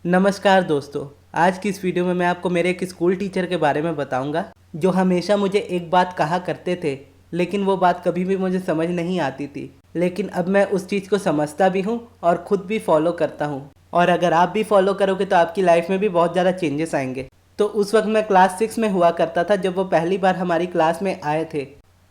नमस्कार दोस्तों। आज की इस वीडियो में मैं आपको मेरे एक स्कूल टीचर के बारे में बताऊंगा जो हमेशा मुझे एक बात कहा करते थे, लेकिन वो बात कभी भी मुझे समझ नहीं आती थी। लेकिन अब मैं उस चीज़ को समझता भी हूँ और ख़ुद भी फॉलो करता हूँ। और अगर आप भी फॉलो करोगे तो आपकी लाइफ में भी बहुत ज़्यादा चेंजेस आएंगे। तो उस वक्त मैं क्लास 6 में हुआ करता था जब वो पहली बार हमारी क्लास में आए थे।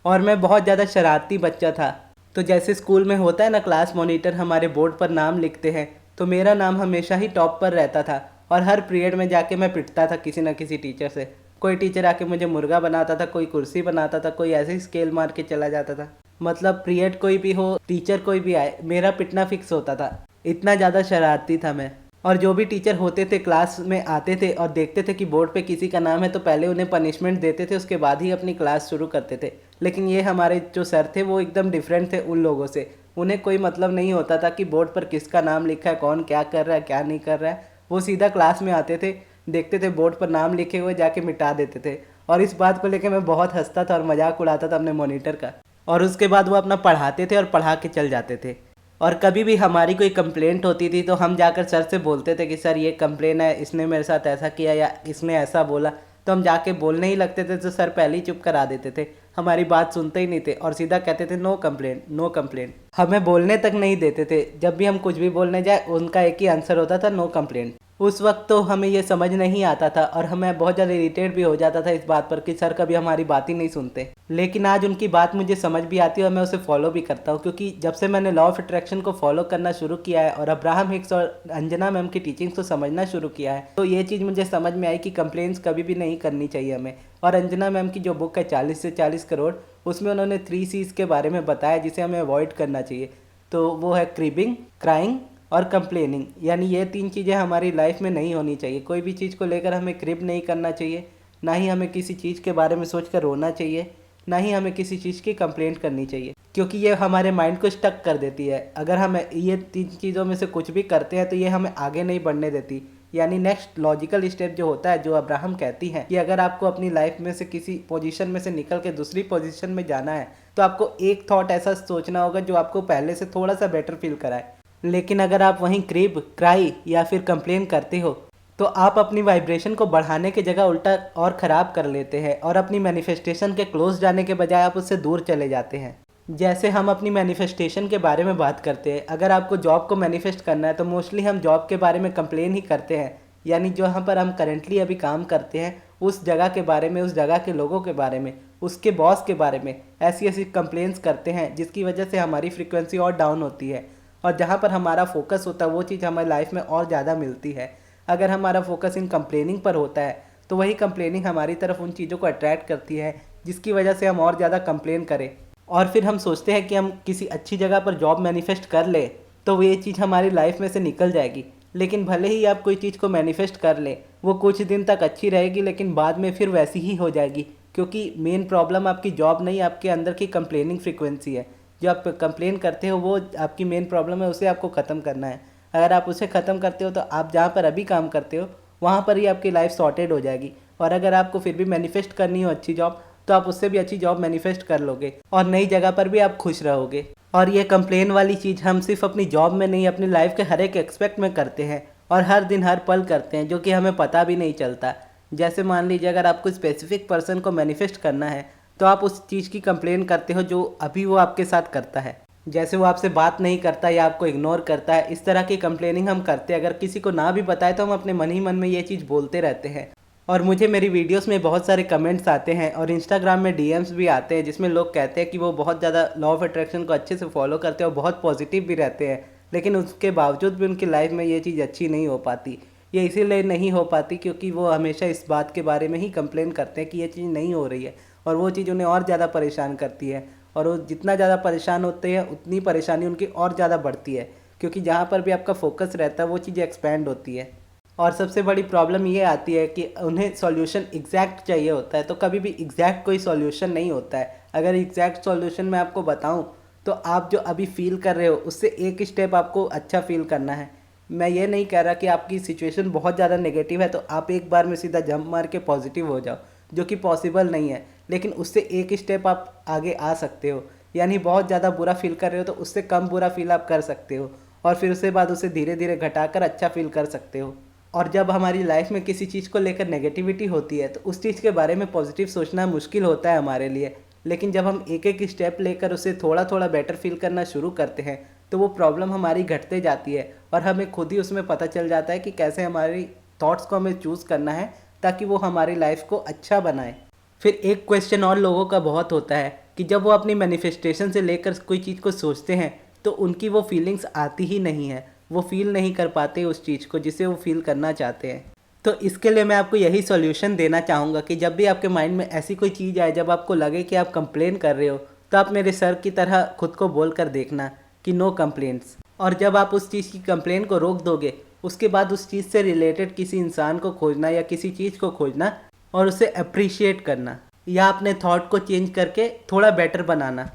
और मैं बहुत ज़्यादा शरारती बच्चा था। तो जैसे स्कूल में होता है ना, क्लास मॉनिटर हमारे बोर्ड पर नाम लिखते हैं, तो मेरा नाम हमेशा ही टॉप पर रहता था। और हर पीरियड में जाके मैं पिटता था किसी न किसी टीचर से। कोई टीचर आके मुझे मुर्गा बनाता था, कोई कुर्सी बनाता था, कोई ऐसे ही स्केल मार के चला जाता था। मतलब पीरियड कोई भी हो, टीचर कोई भी आए, मेरा पिटना फिक्स होता था। इतना ज़्यादा शरारती था मैं। और जो भी टीचर होते थे क्लास में आते थे और देखते थे कि बोर्ड पे किसी का नाम है, तो पहले उन्हें पनिशमेंट देते थे, उसके बाद ही अपनी क्लास शुरू करते थे। लेकिन ये हमारे जो सर थे वो एकदम डिफरेंट थे उन लोगों से। उन्हें कोई मतलब नहीं होता था कि बोर्ड पर किसका नाम लिखा है, कौन क्या कर रहा है, क्या नहीं कर रहा है। वो सीधा क्लास में आते थे, देखते थे बोर्ड पर नाम लिखे हुए, जाके मिटा देते थे। और इस बात को लेकर मैं बहुत हंसता था और मजाक उड़ाता था अपने मॉनिटर का। और उसके बाद वो अपना पढ़ाते थे और पढ़ा के चल जाते थे। और कभी भी हमारी कोई कंप्लेंट होती थी तो हम जाकर सर से बोलते थे कि सर ये कंप्लेन है, इसने मेरे साथ ऐसा किया या इसने ऐसा बोला। तो हम जाके बोलने ही लगते थे तो सर पहले ही चुप करा देते थे, हमारी बात सुनते ही नहीं थे और सीधा कहते थे नो कंप्लेंट, नो कंप्लेंट। हमें बोलने तक नहीं देते थे। जब भी हम कुछ भी बोलने जाए उनका एक ही आंसर होता था, नो कंप्लेंट। उस वक्त तो हमें ये समझ नहीं आता था और हमें बहुत ज़्यादा इरिटेट भी हो जाता था इस बात पर कि सर कभी हमारी बात ही नहीं सुनते। लेकिन आज उनकी बात मुझे समझ भी आती है और मैं उसे फॉलो भी करता हूँ, क्योंकि जब से मैंने लॉ ऑफ अट्रैक्शन को फॉलो करना शुरू किया है और अब्राहम हिक्स और अंजना मैम की टीचिंग्स को समझना शुरू किया है, तो ये चीज़ मुझे समझ में आई कि कंप्लेंट्स कभी भी नहीं करनी चाहिए हमें। और अंजना मैम की जो बुक है 40 से 40 करोड़, उसमें उन्होंने 3 C's के बारे में बताया जिसे हमें अवॉइड करना चाहिए। तो वो है क्रिबिंग, क्राइंग और कंप्लेनिंग। यानी ये 3 चीज़ें हमारी लाइफ में नहीं होनी चाहिए। कोई भी चीज़ को लेकर हमें क्रिब नहीं करना चाहिए, ना ही हमें किसी चीज़ के बारे में सोचकर रोना चाहिए, ना ही हमें किसी चीज़ की कंप्लेंट करनी चाहिए, क्योंकि ये हमारे माइंड को स्टक कर देती है। अगर हम ये 3 चीज़ों में से कुछ भी करते हैं तो ये हमें आगे नहीं बढ़ने देती। यानी नेक्स्ट लॉजिकल स्टेप जो होता है, जो अब्राहम कहती हैं कि अगर आपको अपनी लाइफ में से किसी पोजीशन में से निकल के दूसरी पोजीशन में जाना है तो आपको एक थॉट ऐसा सोचना होगा जो आपको पहले से थोड़ा सा बेटर फील कराए। लेकिन अगर आप वहीं क्रिब, क्राई या फिर कंप्लेन करते हो तो आप अपनी वाइब्रेशन को बढ़ाने की जगह उल्टा और ख़राब कर लेते हैं और अपनी मैनिफेस्टेशन के क्लोज जाने के बजाय आप उससे दूर चले जाते हैं। जैसे हम अपनी मैनिफेस्टेशन के बारे में बात करते हैं, अगर आपको जॉब को मैनिफेस्ट करना है तो मोस्टली हम जॉब के बारे में कंप्लेन ही करते हैं। यानी जहाँ पर हम करेंटली अभी काम करते हैं उस जगह के बारे में, उस जगह के लोगों के बारे में, उसके बॉस के बारे में ऐसी ऐसी कंप्लेंट्स करते हैं जिसकी वजह से हमारी फ्रीक्वेंसी और डाउन होती है। और जहाँ पर हमारा फोकस होता है वो चीज़ हमारी लाइफ में और ज़्यादा मिलती है। अगर हमारा फोकस इन कंप्लेनिंग पर होता है तो वही कंप्लेनिंग हमारी तरफ उन चीज़ों को अट्रैक्ट करती है जिसकी वजह से हम और ज़्यादा कंप्लेन करें। और फिर हम सोचते हैं कि हम किसी अच्छी जगह पर जॉब मैनिफेस्ट कर ले तो वो ये चीज़ हमारी लाइफ में से निकल जाएगी। लेकिन भले ही आप कोई चीज़ को मैनिफेस्ट कर ले, वो कुछ दिन तक अच्छी रहेगी लेकिन बाद में फिर वैसी ही हो जाएगी, क्योंकि मेन प्रॉब्लम आपकी जॉब नहीं, आपके अंदर की कंप्लेनिंग फ्रीक्वेंसी है। जो आप कंप्लेन करते हो वो आपकी मेन प्रॉब्लम है, उसे आपको ख़त्म करना है। अगर आप उसे ख़त्म करते हो तो आप जहाँ पर अभी काम करते हो वहाँ पर ही आपकी लाइफ सॉर्टेड हो जाएगी। और अगर आपको फिर भी मैनिफेस्ट करनी हो अच्छी जॉब तो आप उससे भी अच्छी जॉब मैनिफेस्ट कर लोगे और नई जगह पर भी आप खुश रहोगे। और ये कंप्लेन वाली चीज़ हम सिर्फ अपनी जॉब में नहीं, अपनी लाइफ के हर एक एक्सपेक्ट में करते हैं और हर दिन हर पल करते हैं, जो कि हमें पता भी नहीं चलता। जैसे मान लीजिए अगर आपको स्पेसिफिक पर्सन को मैनिफेस्ट करना है तो आप उस चीज़ की कंप्लेन करते हो जो अभी वो आपके साथ करता है। जैसे वो आपसे बात नहीं करता या आपको इग्नोर करता है, इस तरह की कंप्लेनिंग हम करते हैं। अगर किसी को ना भी बताए तो हम अपने मन ही मन में ये चीज़ बोलते रहते हैं। और मुझे मेरी वीडियोस में बहुत सारे कमेंट्स आते हैं और इंस्टाग्राम में डीएम्स भी आते हैं जिसमें लोग कहते हैं कि वो बहुत ज़्यादा लॉ ऑफ अट्रैक्शन को अच्छे से फॉलो करते हैं और बहुत पॉजिटिव भी रहते हैं, लेकिन उसके बावजूद भी उनकी लाइफ में ये चीज़ अच्छी नहीं हो पाती। ये इसीलिए नहीं हो पाती क्योंकि वो हमेशा इस बात के बारे में ही कंप्लेन करते हैं कि ये चीज़ नहीं हो रही है और वो चीज़ उन्हें और ज़्यादा परेशान करती है। और वो जितना ज़्यादा परेशान होते हैं उतनी परेशानी उनकी और ज़्यादा बढ़ती है, क्योंकि जहाँ पर भी आपका फोकस रहता है वो चीज़ एक्सपैंड होती है। और सबसे बड़ी प्रॉब्लम ये आती है कि उन्हें सॉल्यूशन एग्जैक्ट चाहिए होता है, तो कभी भी एग्जैक्ट कोई सॉल्यूशन नहीं होता है। अगर एग्जैक्ट सॉल्यूशन मैं आपको बताऊं तो आप जो अभी फील कर रहे हो उससे एक स्टेप आपको अच्छा फील करना है। मैं ये नहीं कह रहा कि आपकी सिचुएशन बहुत ज़्यादा नेगेटिव है तो आप एक बार में सीधा जंप मार के पॉजिटिव हो जाओ, जो कि पॉसिबल नहीं है। लेकिन उससे एक स्टेप आप आगे आ सकते हो। यानी बहुत ज़्यादा बुरा फील कर रहे हो तो उससे कम बुरा फील आप कर सकते हो और फिर उसके बाद उसे धीरे धीरे घटाकर अच्छा फील कर सकते हो। और जब हमारी लाइफ में किसी चीज़ को लेकर नेगेटिविटी होती है तो उस चीज़ के बारे में पॉजिटिव सोचना मुश्किल होता है हमारे लिए। लेकिन जब हम एक एक स्टेप लेकर उसे थोड़ा थोड़ा बेटर फील करना शुरू करते हैं तो वो प्रॉब्लम हमारी घटते जाती है और हमें खुद ही उसमें पता चल जाता है कि कैसे हमारी थॉट्स को हमें चूज़ करना है ताकि वो हमारी लाइफ को अच्छा बनाए। फिर एक क्वेश्चन और लोगों का बहुत होता है कि जब वो अपनी मैनिफेस्टेशन से लेकर कोई चीज़ को सोचते हैं तो उनकी वो फीलिंग्स आती ही नहीं है, वो फील नहीं कर पाते उस चीज़ को जिसे वो फील करना चाहते हैं। तो इसके लिए मैं आपको यही सॉल्यूशन देना चाहूँगा कि जब भी आपके माइंड में ऐसी कोई चीज़ आए, जब आपको लगे कि आप कंप्लेन कर रहे हो, तो आप मेरे सर की तरह खुद को बोल कर देखना कि नो कंप्लेंट्स। और जब आप उस चीज़ की कंप्लेन को रोक दोगे, उसके बाद उस चीज़ से रिलेटेड किसी इंसान को खोजना या किसी चीज़ को खोजना और उसे अप्रिशिएट करना या अपने थॉट को चेंज करके थोड़ा बेटर बनाना।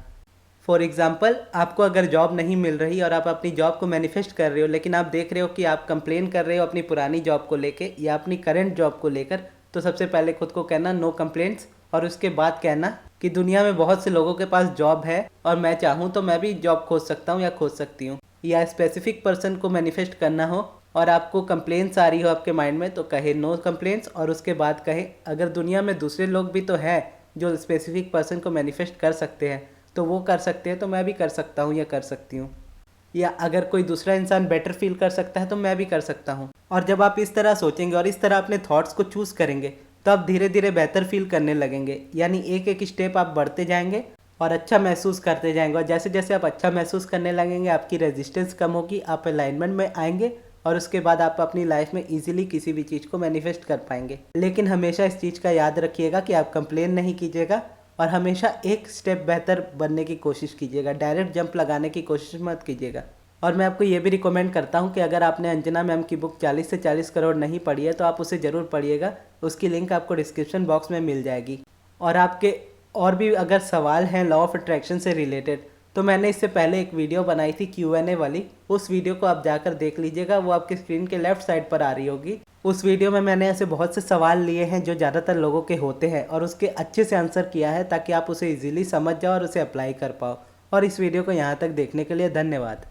फॉर एग्ज़ाम्पल, आपको अगर जॉब नहीं मिल रही और आप अपनी जॉब को मैनिफेस्ट कर रहे हो, लेकिन आप देख रहे हो कि आप कंप्लेन कर रहे हो अपनी पुरानी जॉब को लेके या अपनी करंट जॉब को लेकर, तो सबसे पहले खुद को कहना नो कंप्लेंट्स और उसके बाद कहना कि दुनिया में बहुत से लोगों के पास जॉब है और मैं चाहूँ तो मैं भी जॉब खोज सकता हूँ या खोज सकती हूँ। या स्पेसिफिक पर्सन को मैनिफेस्ट करना हो और आपको कंप्लेंट्स आ रही हो आपके माइंड में, तो कहे नो कंप्लेंट्स और उसके बाद कहे अगर दुनिया में दूसरे लोग भी तो हैं जो स्पेसिफिक पर्सन को मैनिफेस्ट कर सकते हैं, तो वो कर सकते हैं तो मैं भी कर सकता हूँ या कर सकती हूँ। या अगर कोई दूसरा इंसान बेटर फील कर सकता है तो मैं भी कर सकता हूँ। और जब आप इस तरह सोचेंगे और इस तरह अपने थॉट्स को चूज़ करेंगे तो आप धीरे धीरे बेहतर फील करने लगेंगे। यानी एक एक स्टेप आप बढ़ते जाएंगे और अच्छा महसूस करते जाएंगे। और जैसे जैसे आप अच्छा महसूस करने लगेंगे आपकी रेजिस्टेंस कम होगी, आप अलाइनमेंट में आएंगे और उसके बाद आप अपनी लाइफ में इजीली किसी भी चीज़ को मैनिफेस्ट कर पाएंगे। लेकिन हमेशा इस चीज़ का याद रखिएगा कि आप कंप्लेन नहीं कीजिएगा और हमेशा एक स्टेप बेहतर बनने की कोशिश कीजिएगा। डायरेक्ट जंप लगाने की कोशिश मत कीजिएगा। और मैं आपको ये भी रिकमेंड करता हूँ कि अगर आपने अंजना मैम की बुक 40 से 40 करोड़ नहीं पढ़ी है तो आप उसे ज़रूर पढ़िएगा। उसकी लिंक आपको डिस्क्रिप्शन बॉक्स में मिल जाएगी। और आपके और भी अगर सवाल हैं लॉ ऑफ अट्रैक्शन से रिलेटेड, तो मैंने इससे पहले एक वीडियो बनाई थी Q&A वाली, उस वीडियो को आप जाकर देख लीजिएगा, वो आपकी स्क्रीन के लेफ्ट साइड पर आ रही होगी। उस वीडियो में मैंने ऐसे बहुत से सवाल लिए हैं जो ज़्यादातर लोगों के होते हैं और उसके अच्छे से आंसर किया है ताकि आप उसे इजीली समझ जाओ और उसे अप्लाई कर पाओ। और इस वीडियो को यहाँ तक देखने के लिए धन्यवाद।